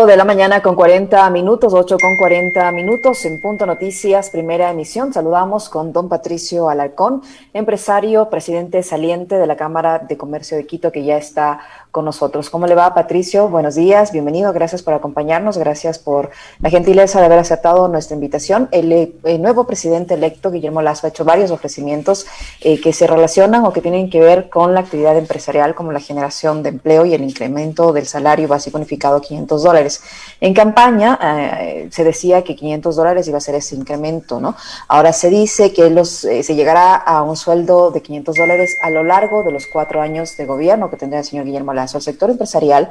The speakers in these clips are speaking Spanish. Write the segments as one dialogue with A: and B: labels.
A: 8 de la mañana con 40 minutos, 8 con 40 minutos en Punto Noticias, primera emisión. Saludamos con don Patricio Alarcón, empresario, presidente saliente de la Cámara de Comercio de Quito, que ya está con nosotros. ¿Cómo le va, Patricio? Buenos días, bienvenido, gracias por acompañarnos, gracias por la gentileza de haber aceptado nuestra invitación. El nuevo presidente electo, Guillermo Lasso, ha hecho varios ofrecimientos que se relacionan o que tienen que ver con la actividad empresarial, como la generación de empleo y el incremento del salario básico unificado a $500. En campaña se decía que $500 iba a ser ese incremento, ¿no? Ahora se dice que se llegará a un sueldo de $500 a lo largo de los 4 años de gobierno que tendrá el señor Guillermo Lasso. El sector empresarial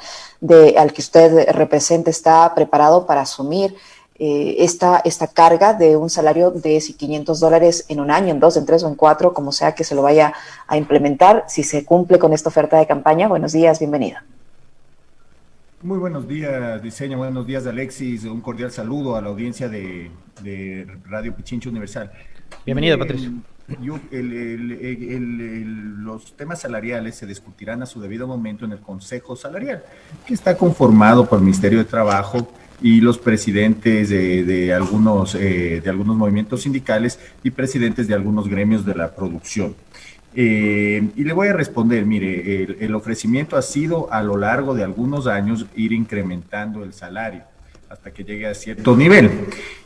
A: al que usted representa está preparado para asumir esta carga de un salario de $500 en un año, en 2, en 3 o en 4, como sea que se lo vaya a implementar, si se cumple con esta oferta de campaña. Buenos días, bienvenida.
B: Muy buenos días, Diseña. Buenos días, Alexis. Un cordial saludo a la audiencia de Radio Pichincha Universal.
C: Bienvenido, Patricio.
B: Los temas salariales se discutirán a su debido momento en el Consejo Salarial, que está conformado por el Ministerio de Trabajo y los presidentes de algunos movimientos sindicales y presidentes de algunos gremios de la producción. Y le voy a responder, mire, el ofrecimiento ha sido a lo largo de algunos años ir incrementando el salario hasta que llegue a cierto nivel.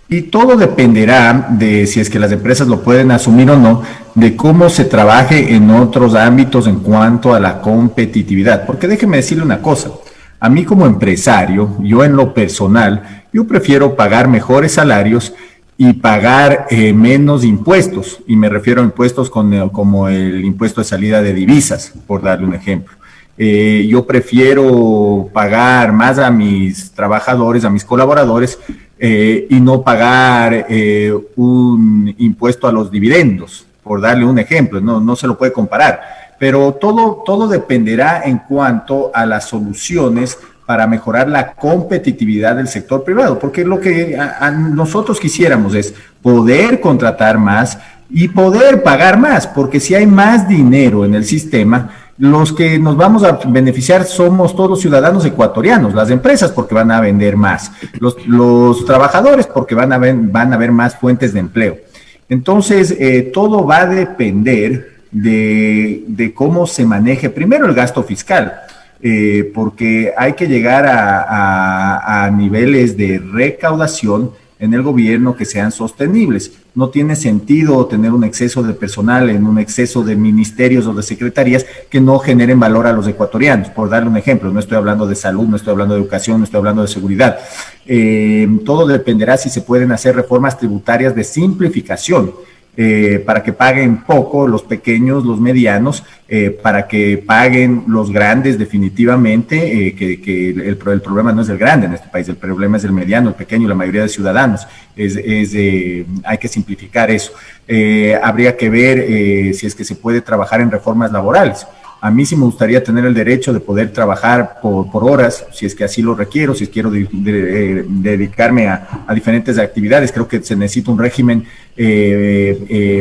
B: Y todo dependerá de si es que las empresas lo pueden asumir o no, de cómo se trabaje en otros ámbitos en cuanto a la competitividad. Porque déjeme decirle una cosa, a mí como empresario, yo en lo personal, yo prefiero pagar mejores salarios y pagar menos impuestos, y me refiero a impuestos como el impuesto de salida de divisas, por darle un ejemplo. Yo prefiero pagar más a mis trabajadores, a mis colaboradores, y no pagar un impuesto a los dividendos, por darle un ejemplo, no se lo puede comparar, pero todo dependerá en cuanto a las soluciones para mejorar la competitividad del sector privado, porque lo que nosotros quisiéramos es poder contratar más y poder pagar más, porque si hay más dinero en el sistema, los que nos vamos a beneficiar somos todos los ciudadanos ecuatorianos, las empresas porque van a vender más, los trabajadores porque van a haber más fuentes de empleo. Entonces, todo va a depender de cómo se maneje primero el gasto fiscal, porque hay que llegar a niveles de recaudación en el gobierno que sean sostenibles. No tiene sentido tener un exceso de personal en un exceso de ministerios o de secretarías que no generen valor a los ecuatorianos. Por darle un ejemplo, no estoy hablando de salud, no estoy hablando de educación, no estoy hablando de seguridad. Todo dependerá si se pueden hacer reformas tributarias de simplificación, para que paguen poco los pequeños, los medianos, para que paguen los grandes definitivamente, que el problema no es el grande en este país, el problema es el mediano, el pequeño, la mayoría de ciudadanos, hay que simplificar eso. Habría que ver si es que se puede trabajar en reformas laborales. A mí sí me gustaría tener el derecho de poder trabajar por horas, si es que así lo requiero, si quiero dedicarme a diferentes actividades. Creo que se necesita un régimen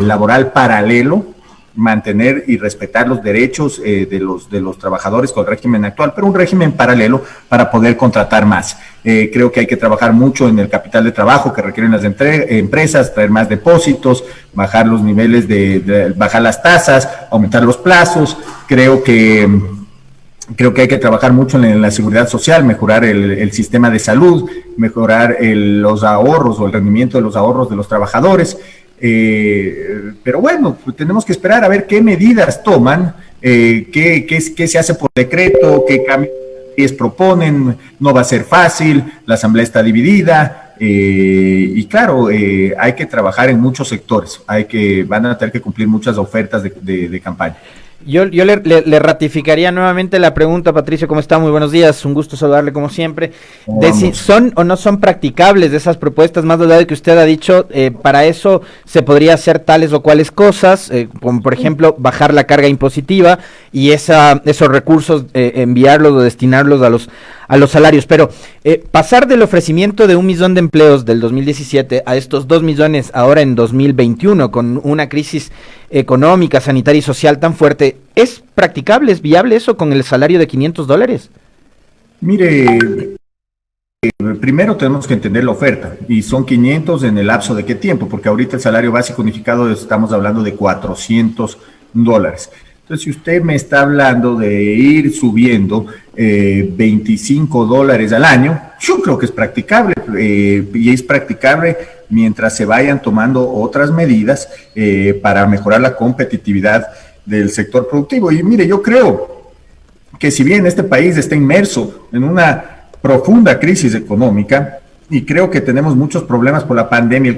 B: laboral paralelo, mantener y respetar los derechos de los trabajadores con el régimen actual, pero un régimen paralelo para poder contratar más. Creo que hay que trabajar mucho en el capital de trabajo que requieren las empresas, traer más depósitos, bajar los niveles bajar las tasas, aumentar los plazos. Creo que hay que trabajar mucho en la seguridad social, mejorar el sistema de salud, mejorar los ahorros o el rendimiento de los ahorros de los trabajadores. Pero bueno, pues tenemos que esperar a ver qué medidas toman, qué se hace por decreto, qué cambios proponen. No va a ser fácil, la asamblea está dividida, y claro, hay que trabajar en muchos sectores, van a tener que cumplir muchas ofertas de campaña.
C: Yo le ratificaría nuevamente la pregunta, Patricio, ¿cómo está? Muy buenos días, un gusto saludarle como siempre. De si son o no son practicables esas propuestas, más allá de que usted ha dicho, para eso se podría hacer tales o cuales cosas, como por ejemplo bajar la carga impositiva y esos recursos enviarlos o destinarlos a los salarios, pero pasar del ofrecimiento de 1 millón de empleos del 2017 a estos 2 millones ahora en 2021 con una crisis económica, sanitaria y social tan fuerte, ¿es practicable, es viable eso con el salario de $500?
B: Mire, primero tenemos que entender la oferta, y son 500 en el lapso de qué tiempo, porque ahorita el salario básico unificado estamos hablando de $400. Entonces, si usted me está hablando de ir subiendo $25 al año, yo creo que es practicable, y es practicable mientras se vayan tomando otras medidas para mejorar la competitividad del sector productivo. Y mire, yo creo que si bien este país está inmerso en una profunda crisis económica, y creo que tenemos muchos problemas por la pandemia, el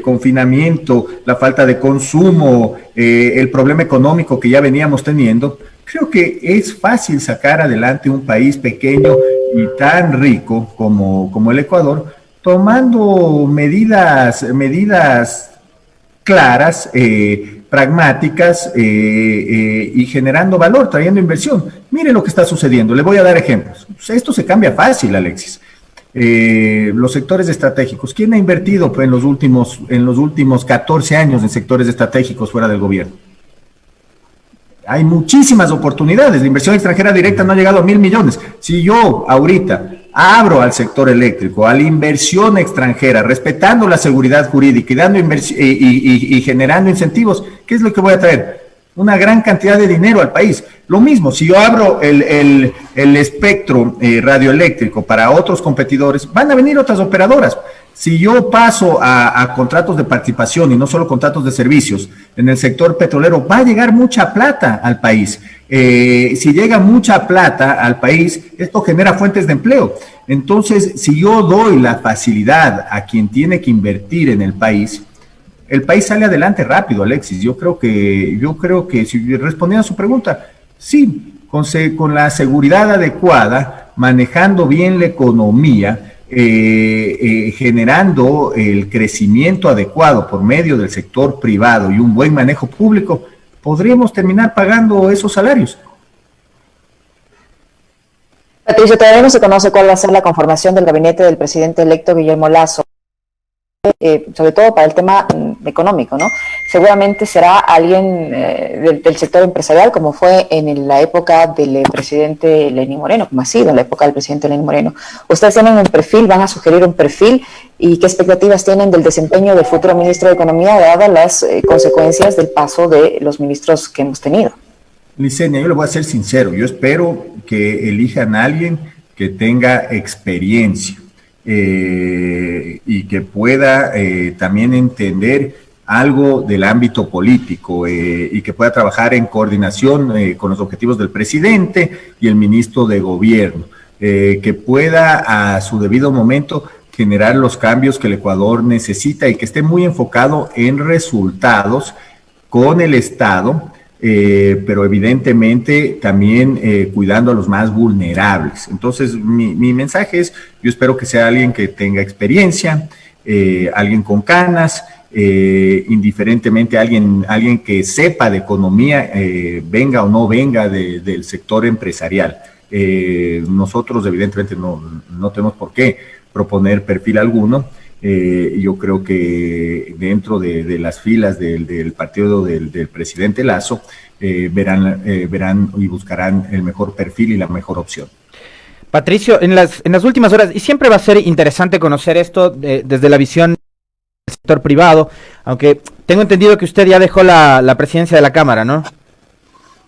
B: confinamiento, la falta de consumo, el problema económico que ya veníamos teniendo, creo que es fácil sacar adelante un país pequeño y tan rico como el Ecuador, tomando medidas claras, pragmáticas, y generando valor, trayendo inversión. Mire lo que está sucediendo, le voy a dar ejemplos. Esto se cambia fácil, Alexis. Los sectores estratégicos. ¿Quién ha invertido pues, en los últimos 14 años en sectores estratégicos fuera del gobierno? Hay muchísimas oportunidades. La inversión extranjera directa no ha llegado a 1.000 millones. Si yo ahorita abro al sector eléctrico, a la inversión extranjera, respetando la seguridad jurídica y dando y generando incentivos, ¿qué es lo que voy a traer? Una gran cantidad de dinero al país. Lo mismo, si yo abro el espectro radioeléctrico para otros competidores, van a venir otras operadoras. Si yo paso a contratos de participación y no solo contratos de servicios en el sector petrolero, va a llegar mucha plata al país. Si llega mucha plata al país, esto genera fuentes de empleo. Entonces, si yo doy la facilidad a quien tiene que invertir en el país sale adelante rápido, Alexis. Yo creo que si respondiendo a su pregunta, sí, con la seguridad adecuada, manejando bien la economía, generando el crecimiento adecuado por medio del sector privado y un buen manejo público, podríamos terminar pagando esos salarios.
A: Patricio, todavía no se conoce cuál va a ser la conformación del gabinete del presidente electo Guillermo Lasso. Sobre todo para el tema económico, ¿no? Seguramente será alguien del sector empresarial, como fue en la época del presidente Lenín Moreno, como ha sido en la época del presidente Lenín Moreno. ¿Ustedes tienen un perfil, van a sugerir un perfil, y qué expectativas tienen del desempeño del futuro ministro de Economía, dadas las consecuencias del paso de los ministros que hemos tenido?
B: Licenia, yo le voy a ser sincero, yo espero que elijan a alguien que tenga experiencia, y que pueda también entender algo del ámbito político, y que pueda trabajar en coordinación con los objetivos del presidente y el ministro de gobierno, que pueda a su debido momento generar los cambios que el Ecuador necesita y que esté muy enfocado en resultados con el Estado, pero evidentemente también cuidando a los más vulnerables. Entonces, mi mensaje es, yo espero que sea alguien que tenga experiencia, alguien con canas, indiferentemente alguien que sepa de economía, venga o no venga del sector empresarial. Nosotros evidentemente no tenemos por qué proponer perfil alguno. Yo creo que dentro de las filas del partido del presidente Lasso verán y buscarán el mejor perfil y la mejor opción.
C: Patricio, en las últimas horas, y siempre va a ser interesante conocer esto desde la visión del sector privado, aunque tengo entendido que usted ya dejó la presidencia de la Cámara, ¿no?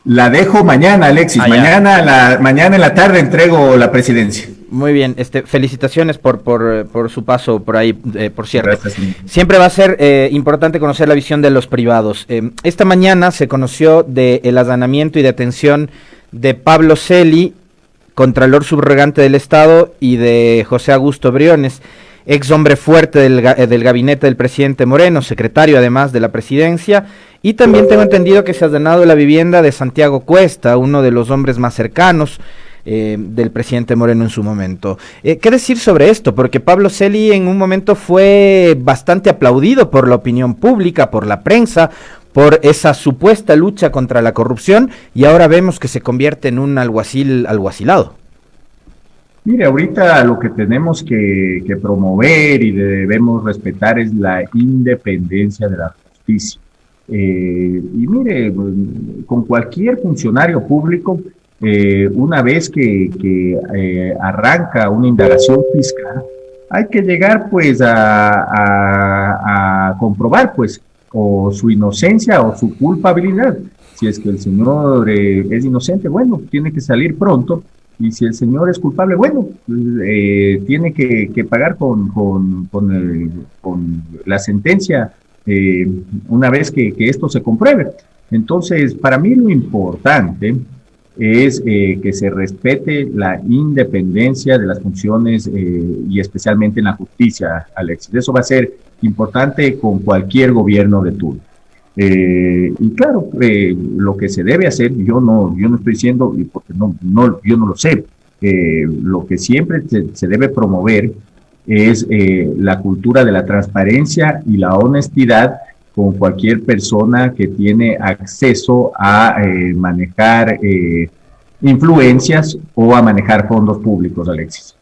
B: La dejo mañana, Alexis. Mañana en la tarde entrego la presidencia.
C: Muy bien, felicitaciones por su paso por ahí, por cierto.
B: Gracias.
C: Siempre va a ser importante conocer la visión de los privados. Esta mañana se conoció del allanamiento y detención de Pablo Celi, Contralor Subrogante del Estado, y de José Augusto Briones, ex hombre fuerte del gabinete del presidente Moreno, secretario además de la presidencia, y también tengo entendido que se ha allanado la vivienda de Santiago Cuesta, uno de los hombres más cercanos del presidente Moreno en su momento. ¿Qué decir sobre esto? Porque Pablo Celi en un momento fue bastante aplaudido por la opinión pública, por la prensa, por esa supuesta lucha contra la corrupción, y ahora vemos que se convierte en un alguacilado.
B: Mire, ahorita lo que tenemos que promover y debemos respetar es la independencia de la justicia. Y mire, con cualquier funcionario público una vez que arranca una indagación fiscal, hay que llegar pues a comprobar pues o su inocencia o su culpabilidad. Si es que el señor es inocente, bueno, tiene que salir pronto, y si el señor es culpable, bueno, tiene que pagar con la sentencia una vez que esto se compruebe. Entonces, para mí lo importante es que se respete la independencia de las funciones y especialmente en la justicia, Alexis. Eso va a ser importante con cualquier gobierno de turno. Y claro, lo que se debe hacer, yo no estoy diciendo, porque yo no lo sé, lo que siempre se debe promover es la cultura de la transparencia y la honestidad con cualquier persona que tiene acceso a manejar influencias o a manejar fondos públicos, Alexis.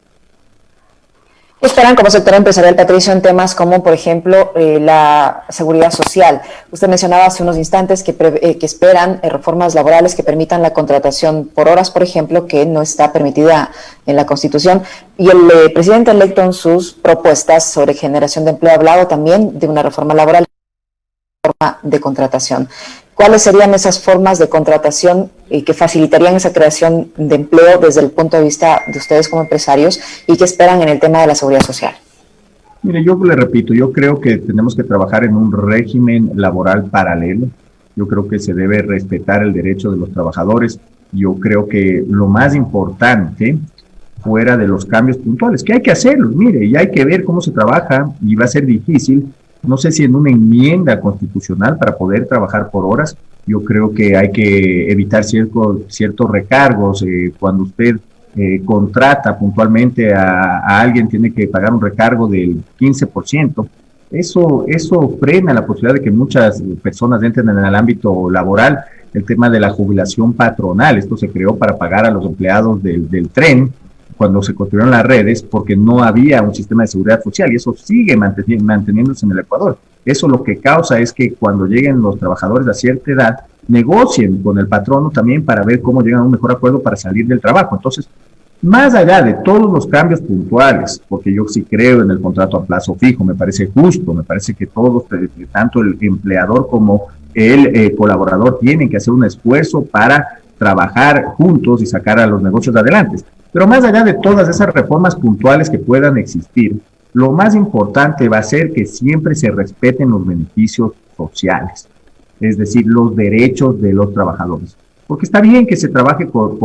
A: ¿Qué esperan como sector empresarial, Patricio, en temas como, por ejemplo, la seguridad social? Usted mencionaba hace unos instantes que esperan reformas laborales que permitan la contratación por horas, por ejemplo, que no está permitida en la Constitución. Y el presidente electo en sus propuestas sobre generación de empleo ha hablado también de una reforma laboral, forma de contratación. ¿Cuáles serían esas formas de contratación que facilitarían esa creación de empleo desde el punto de vista de ustedes como empresarios, y qué esperan en el tema de la seguridad social?
B: Mire, yo le repito, yo creo que tenemos que trabajar en un régimen laboral paralelo. Yo creo que se debe respetar el derecho de los trabajadores. Yo creo que lo más importante, fuera de los cambios puntuales, que hay que hacerlos, mire, y hay que ver cómo se trabaja, y va a ser difícil. No sé si en una enmienda constitucional para poder trabajar por horas. Yo creo que hay que evitar ciertos recargos. Cuando usted contrata puntualmente a alguien, tiene que pagar un recargo del 15%. Eso frena la posibilidad de que muchas personas entren en el ámbito laboral. El tema de la jubilación patronal, esto se creó para pagar a los empleados del tren cuando se construyeron las redes, porque no había un sistema de seguridad social, y eso sigue manteniéndose en el Ecuador. Eso lo que causa es que cuando lleguen los trabajadores a cierta edad, negocien con el patrono también para ver cómo llegan a un mejor acuerdo para salir del trabajo. Entonces, más allá de todos los cambios puntuales, porque yo sí creo en el contrato a plazo fijo, me parece justo, me parece que todos, tanto el empleador como el colaborador, tienen que hacer un esfuerzo para trabajar juntos y sacar a los negocios adelante. Pero más allá de todas esas reformas puntuales que puedan existir, lo más importante va a ser que siempre se respeten los beneficios sociales, es decir, los derechos de los trabajadores. Porque está bien que se trabaje por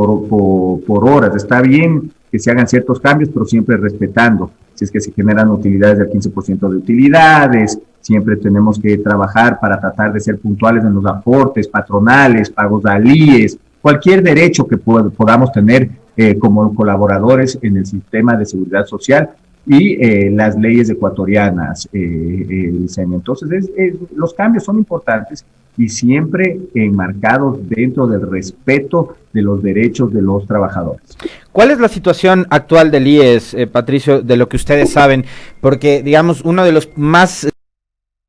B: horas, está bien que se hagan ciertos cambios, pero siempre respetando. Si es que se generan utilidades del 15% de utilidades, siempre tenemos que trabajar para tratar de ser puntuales en los aportes patronales, pagos de alíes, cualquier derecho que podamos tener como colaboradores en el sistema de seguridad social y las leyes ecuatorianas. Entonces, los cambios son importantes y siempre enmarcados dentro del respeto de los derechos de los trabajadores.
C: ¿Cuál es la situación actual del IES, Patricio, de lo que ustedes saben? Porque, digamos, uno de los más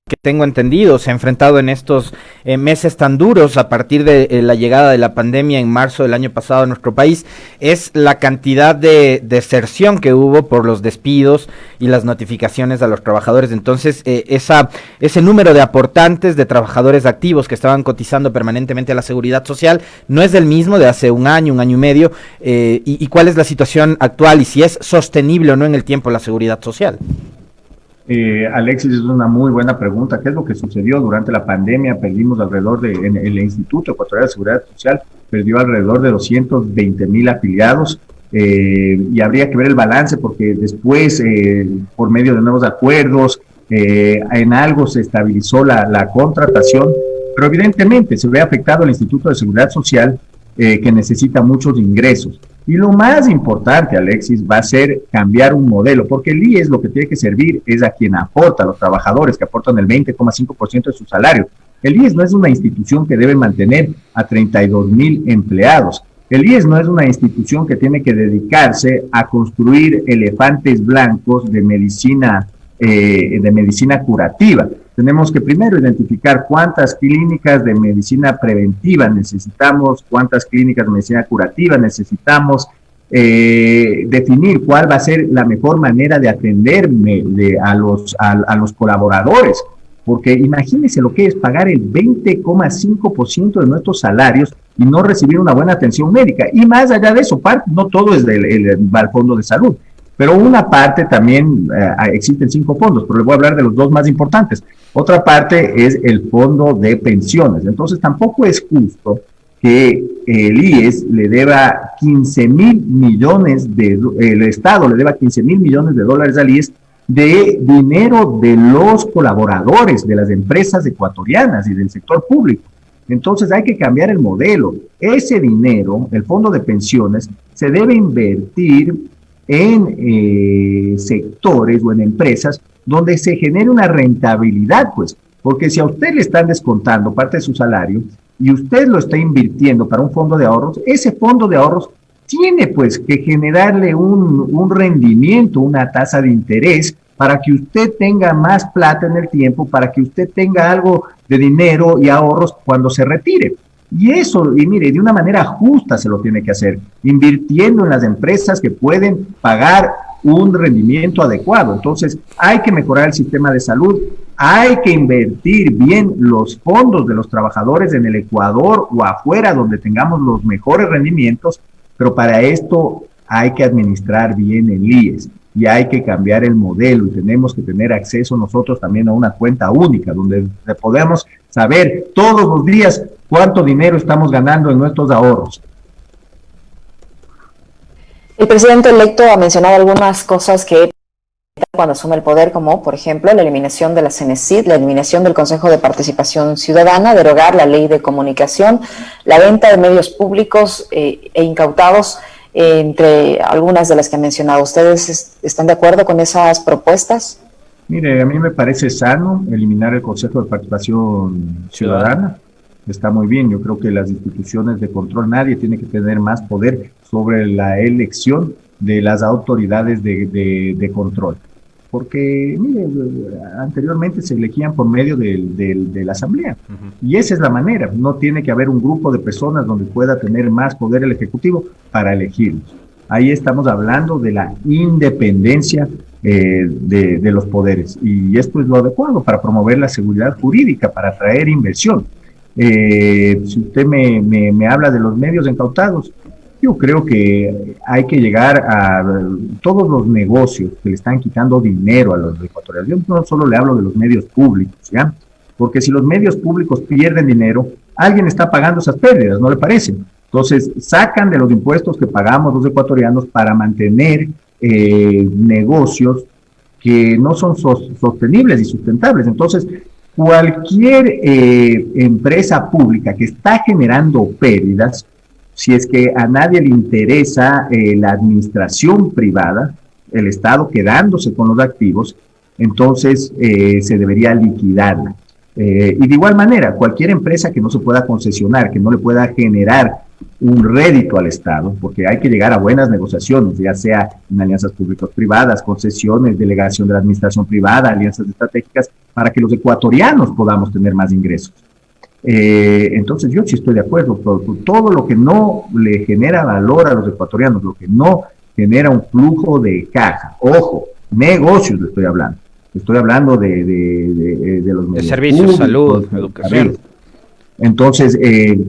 C: que tengo entendido, se ha enfrentado en estos meses tan duros a partir de la llegada de la pandemia en marzo del año pasado a nuestro país, es la cantidad de deserción que hubo por los despidos y las notificaciones a los trabajadores. Entonces, ese número de aportantes, de trabajadores activos que estaban cotizando permanentemente a la seguridad social, no es el mismo de hace un año y medio. ¿Y cuál es la situación actual y si es sostenible o no en el tiempo la seguridad social?
B: Alexis, es una muy buena pregunta. ¿Qué es lo que sucedió durante la pandemia? Perdimos alrededor en el Instituto Ecuatorial de Seguridad Social, perdió alrededor de 220,000 afiliados, y habría que ver el balance porque después, por medio de nuevos acuerdos, en algo se estabilizó la contratación, pero evidentemente se ve afectado el Instituto de Seguridad Social, que necesita muchos ingresos. Y lo más importante, Alexis, va a ser cambiar un modelo, porque el IES lo que tiene que servir es a quien aporta, a los trabajadores que aportan el 20,5% de su salario. El IES no es una institución que debe mantener a 32,000 empleados. El IES no es una institución que tiene que dedicarse a construir elefantes blancos de medicina curativa. tenemos que primero identificar cuántas clínicas de medicina preventiva necesitamos, cuántas clínicas de medicina curativa necesitamos, definir cuál va a ser la mejor manera de atender a los colaboradores, porque imagínense lo que es pagar el 20,5% de nuestros salarios y no recibir una buena atención médica. Y más allá de eso, no todo es del fondo de salud, pero una parte también, existen 5 fondos, pero les voy a hablar de los 2 más importantes. Otra parte es el fondo de pensiones. Entonces tampoco es justo que el IES le deba 15,000 millones el Estado le deba 15,000 millones de dólares al IES de dinero de los colaboradores de las empresas ecuatorianas y del sector público. Entonces hay que cambiar el modelo. Ese dinero, el fondo de pensiones, se debe invertir en sectores o en empresas donde se genere una rentabilidad, pues, porque si a usted le están descontando parte de su salario y usted lo está invirtiendo para un fondo de ahorros, ese fondo de ahorros tiene pues que generarle un rendimiento, una tasa de interés para que usted tenga más plata en el tiempo, para que usted tenga algo de dinero y ahorros cuando se retire. Y eso, y mire, de una manera justa se lo tiene que hacer, invirtiendo en las empresas que pueden pagar un rendimiento adecuado. Entonces, hay que mejorar el sistema de salud, hay que invertir bien los fondos de los trabajadores en el Ecuador o afuera donde tengamos los mejores rendimientos, pero para esto hay que administrar bien el IES y hay que cambiar el modelo y tenemos que tener acceso nosotros también a una cuenta única donde podamos saber todos los días cuánto dinero estamos ganando en nuestros ahorros.
A: El presidente electo ha mencionado algunas cosas que cuando asume el poder, como por ejemplo la eliminación de la CENESID, la eliminación del Consejo de Participación Ciudadana, derogar la ley de comunicación, la venta de medios públicos e incautados, entre algunas de las que ha mencionado. ¿Ustedes están de acuerdo con esas propuestas?
B: Mire, a mí me parece sano eliminar el Consejo de Participación Ciudadana. Está muy bien, yo creo que las instituciones de control, nadie tiene que tener más poder sobre la elección de las autoridades de control. Porque, mire, anteriormente se elegían por medio de la asamblea. Y esa es la manera. No tiene que haber un grupo de personas donde pueda tener más poder el Ejecutivo para elegirlos. Ahí estamos hablando de la independencia de los poderes. Y esto es lo adecuado para promover la seguridad jurídica, para atraer inversión. Si usted me habla de los medios incautados, yo creo que hay que llegar a todos los negocios que le están quitando dinero a los ecuatorianos. Yo no solo le hablo de los medios públicos, ¿ya? Porque si los medios públicos pierden dinero, alguien está pagando esas pérdidas, ¿no le parece? Entonces, sacan de los impuestos que pagamos los ecuatorianos para mantener negocios que no son sostenibles y sustentables. Entonces, cualquier empresa pública que está generando pérdidas, si es que a nadie le interesa la administración privada, el Estado quedándose con los activos, entonces se debería liquidarla. Y de igual manera, cualquier empresa que no se pueda concesionar, que no le pueda generar un rédito al Estado, porque hay que llegar a buenas negociaciones, ya sea en alianzas públicos-privadas, concesiones, delegación de la administración privada, alianzas estratégicas, para que los ecuatorianos podamos tener más ingresos. Entonces yo sí estoy de acuerdo, todo lo que no le genera valor a los ecuatorianos, lo que no genera un flujo de caja, ojo, negocios le estoy hablando de los medios
C: de servicios, públicos, salud, educación.
B: Entonces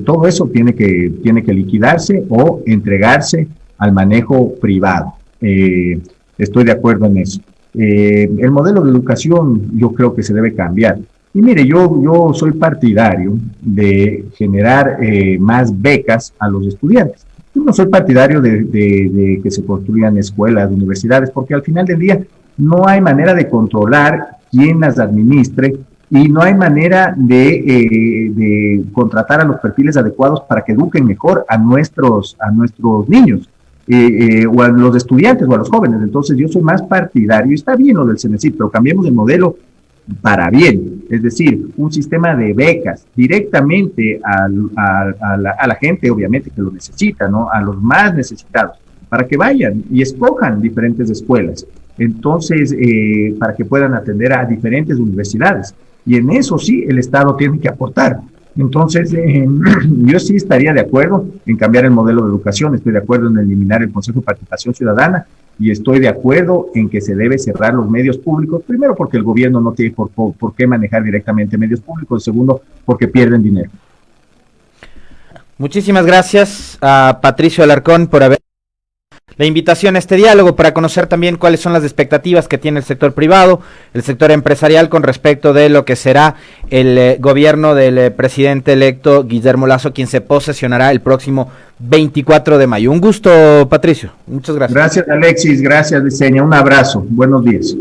B: todo eso tiene que liquidarse o entregarse al manejo privado. Estoy de acuerdo en eso. El modelo de educación yo creo que se debe cambiar. Y mire, yo soy partidario de generar más becas a los estudiantes. Yo no soy partidario de que se construyan escuelas, universidades, porque al final del día no hay manera de controlar quién las administre y no hay manera de contratar a los perfiles adecuados para que eduquen mejor a nuestros niños. O a los estudiantes o a los jóvenes. Entonces yo soy más partidario, está bien lo del CENESID, pero cambiemos el modelo para bien, es decir, un sistema de becas directamente a la gente, obviamente, que lo necesita, ¿no? A los más necesitados. para que vayan y escojan diferentes escuelas. Entonces, para que puedan atender a diferentes universidades. Y en eso sí, el Estado tiene que aportar. Entonces, yo sí estaría de acuerdo en cambiar el modelo de educación, estoy de acuerdo en eliminar el Consejo de Participación Ciudadana y estoy de acuerdo en que se debe cerrar los medios públicos, primero porque el gobierno no tiene por qué manejar directamente medios públicos, segundo porque pierden dinero.
C: Muchísimas gracias a Patricio Alarcón por haber la invitación a este diálogo para conocer también cuáles son las expectativas que tiene el sector privado, el sector empresarial con respecto de lo que será el gobierno del presidente electo Guillermo Lasso, quien se posesionará el próximo 24 de mayo. Un gusto, Patricio. Muchas gracias.
B: Gracias, Alexis. Gracias, Diseña. Un abrazo. Buenos días.